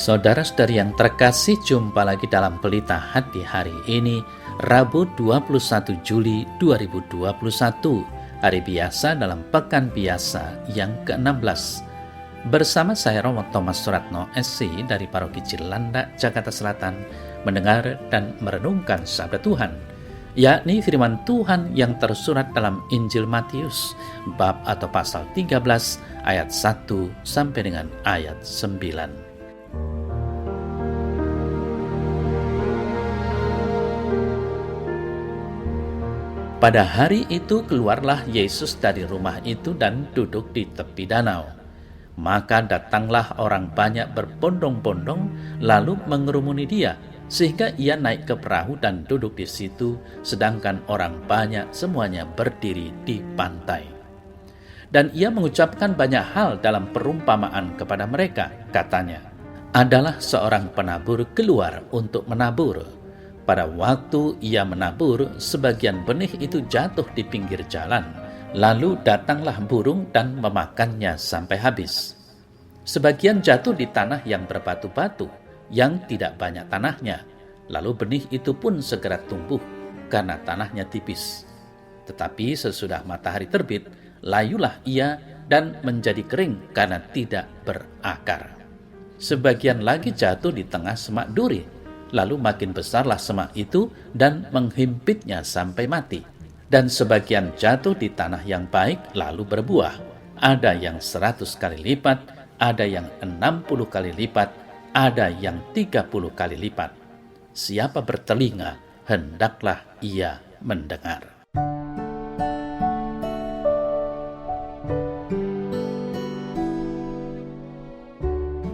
Saudara-saudari yang terkasih, jumpa lagi dalam Pelita Hati hari ini, Rabu 21 Juli 2021, hari biasa dalam Pekan Biasa yang ke-16. Bersama saya Romo Thomas Suratno SC dari Paroki Cilandak, Jakarta Selatan, mendengar dan merenungkan sabda Tuhan, yakni firman Tuhan yang tersurat dalam Injil Matius, bab atau pasal 13, ayat 1 sampai dengan ayat 9. Pada hari itu keluarlah Yesus dari rumah itu dan duduk di tepi danau. Maka datanglah orang banyak berbondong-bondong lalu mengerumuni dia, sehingga ia naik ke perahu dan duduk di situ, sedangkan orang banyak semuanya berdiri di pantai. Dan ia mengucapkan banyak hal dalam perumpamaan kepada mereka, katanya, adalah seorang penabur keluar untuk menabur. Pada waktu ia menabur, sebagian benih itu jatuh di pinggir jalan, lalu datanglah burung dan memakannya sampai habis. Sebagian jatuh di tanah yang berbatu-batu, yang tidak banyak tanahnya, lalu benih itu pun segera tumbuh, karena tanahnya tipis. Tetapi sesudah matahari terbit, layulah ia dan menjadi kering karena tidak berakar. Sebagian lagi jatuh di tengah semak duri, lalu makin besarlah semak itu dan menghimpitnya sampai mati. Dan sebagian jatuh di tanah yang baik lalu berbuah. Ada yang 100 kali lipat, ada yang 60 kali lipat, ada yang 30 kali lipat. Siapa bertelinga, hendaklah ia mendengar.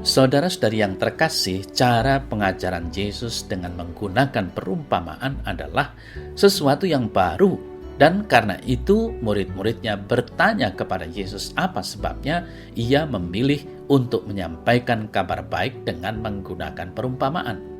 Saudara-saudari yang terkasih, cara pengajaran Yesus dengan menggunakan perumpamaan adalah sesuatu yang baru, dan karena itu murid-muridnya bertanya kepada Yesus apa sebabnya ia memilih untuk menyampaikan kabar baik dengan menggunakan perumpamaan.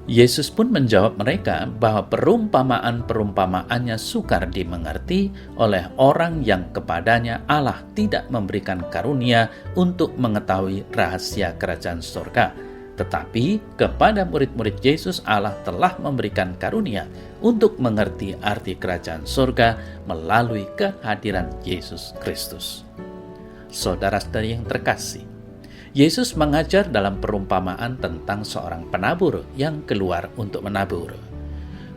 Yesus pun menjawab mereka bahwa perumpamaan-perumpamaannya sukar dimengerti oleh orang yang kepadanya Allah tidak memberikan karunia untuk mengetahui rahasia kerajaan surga. Tetapi kepada murid-murid Yesus Allah telah memberikan karunia untuk mengerti arti kerajaan surga melalui kehadiran Yesus Kristus. Saudara-saudari yang terkasih, Yesus mengajar dalam perumpamaan tentang seorang penabur yang keluar untuk menabur.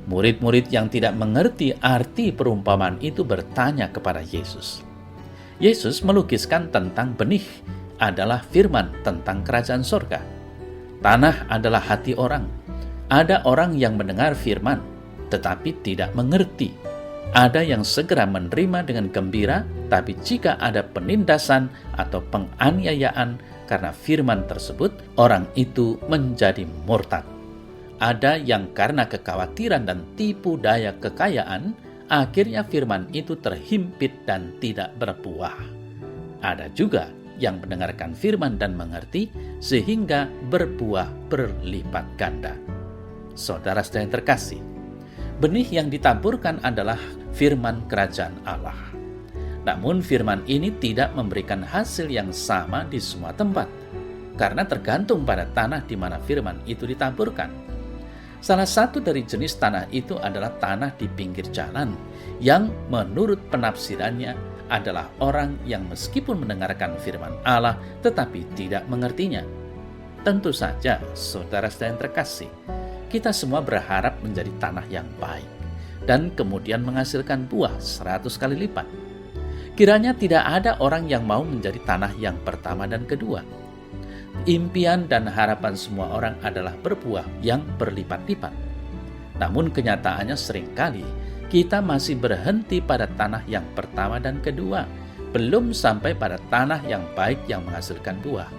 Murid-murid yang tidak mengerti arti perumpamaan itu bertanya kepada Yesus. Yesus melukiskan tentang benih adalah firman tentang kerajaan surga. Tanah adalah hati orang. Ada orang yang mendengar firman, tetapi tidak mengerti. Ada yang segera menerima dengan gembira, tapi jika ada penindasan atau penganiayaan karena firman tersebut, orang itu menjadi murtad. Ada yang karena kekhawatiran dan tipu daya kekayaan, akhirnya firman itu terhimpit dan tidak berbuah. Ada juga yang mendengarkan firman dan mengerti, sehingga berbuah berlipat ganda. Saudara-saudara yang terkasih, benih yang ditaburkan adalah firman kerajaan Allah. Namun firman ini tidak memberikan hasil yang sama di semua tempat, karena tergantung pada tanah di mana firman itu ditaburkan. Salah satu dari jenis tanah itu adalah tanah di pinggir jalan, yang menurut penafsirannya adalah orang yang meskipun mendengarkan firman Allah, tetapi tidak mengertinya. Tentu saja, saudara-saudara yang terkasih, kita semua berharap menjadi tanah yang baik, dan kemudian menghasilkan buah 100 kali lipat. Kiranya tidak ada orang yang mau menjadi tanah yang pertama dan kedua. Impian dan harapan semua orang adalah berbuah yang berlipat-lipat. Namun kenyataannya seringkali kita masih berhenti pada tanah yang pertama dan kedua, belum sampai pada tanah yang baik yang menghasilkan buah.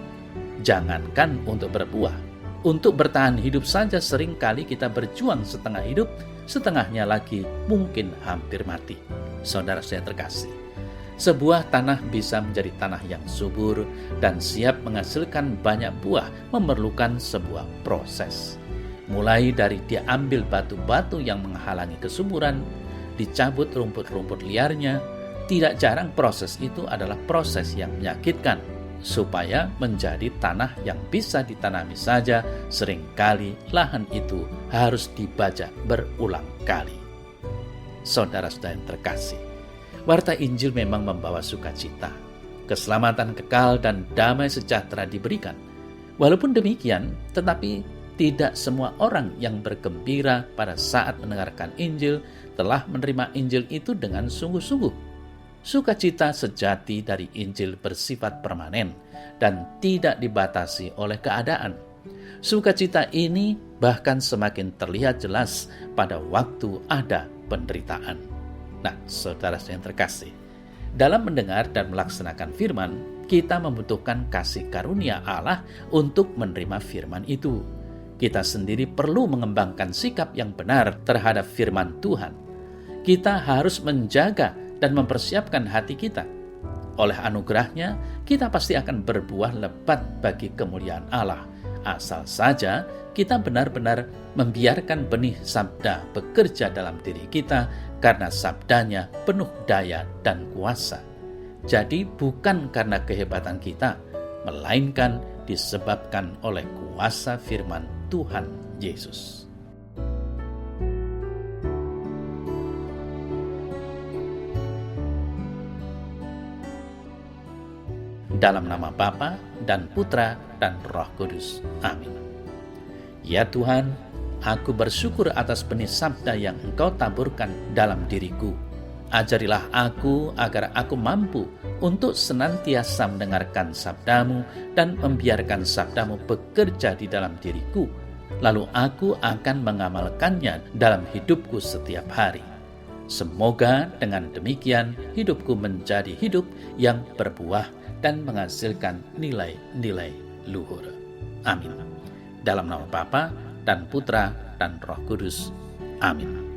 Jangankan untuk berbuah, untuk bertahan hidup saja seringkali kita berjuang setengah hidup, setengahnya lagi mungkin hampir mati. Saudara saya terkasih, sebuah tanah bisa menjadi tanah yang subur dan siap menghasilkan banyak buah memerlukan sebuah proses. Mulai dari diambil batu-batu yang menghalangi kesuburan, dicabut rumput-rumput liarnya. Tidak jarang proses itu adalah proses yang menyakitkan. supaya menjadi tanah yang bisa ditanami saja, seringkali lahan itu harus dibajak berulang kali. Saudara-saudara yang terkasih, warta Injil memang membawa sukacita, keselamatan kekal dan damai sejahtera diberikan. Walaupun demikian, tetapi tidak semua orang yang bergembira pada saat mendengarkan Injil telah menerima Injil itu dengan sungguh-sungguh. Sukacita sejati dari Injil bersifat permanen dan tidak dibatasi oleh keadaan. Sukacita ini bahkan semakin terlihat jelas pada waktu ada penderitaan. Nah, saudara yang terkasih, dalam mendengar dan melaksanakan firman, kita membutuhkan kasih karunia Allah untuk menerima firman itu. Kita sendiri perlu mengembangkan sikap yang benar terhadap firman Tuhan. Kita harus menjaga dan mempersiapkan hati kita. Oleh anugerahnya, kita pasti akan berbuah lebat bagi kemuliaan Allah, asal saja kita benar-benar membiarkan benih sabda bekerja dalam diri kita, karena sabdanya penuh daya dan kuasa. Jadi bukan karena kehebatan kita, melainkan disebabkan oleh kuasa firman Tuhan Yesus. Dalam nama Bapa dan Putra dan Roh Kudus. Amin. Ya Tuhan, aku bersyukur atas benih sabda yang Engkau taburkan dalam diriku. Ajarilah aku agar aku mampu untuk senantiasa mendengarkan sabdamu dan membiarkan sabdamu bekerja di dalam diriku. Lalu aku akan mengamalkannya dalam hidupku setiap hari. Semoga dengan demikian hidupku menjadi hidup yang berbuah dan menghasilkan nilai-nilai luhur. Amin. Dalam nama Bapa dan Putra dan Roh Kudus. Amin.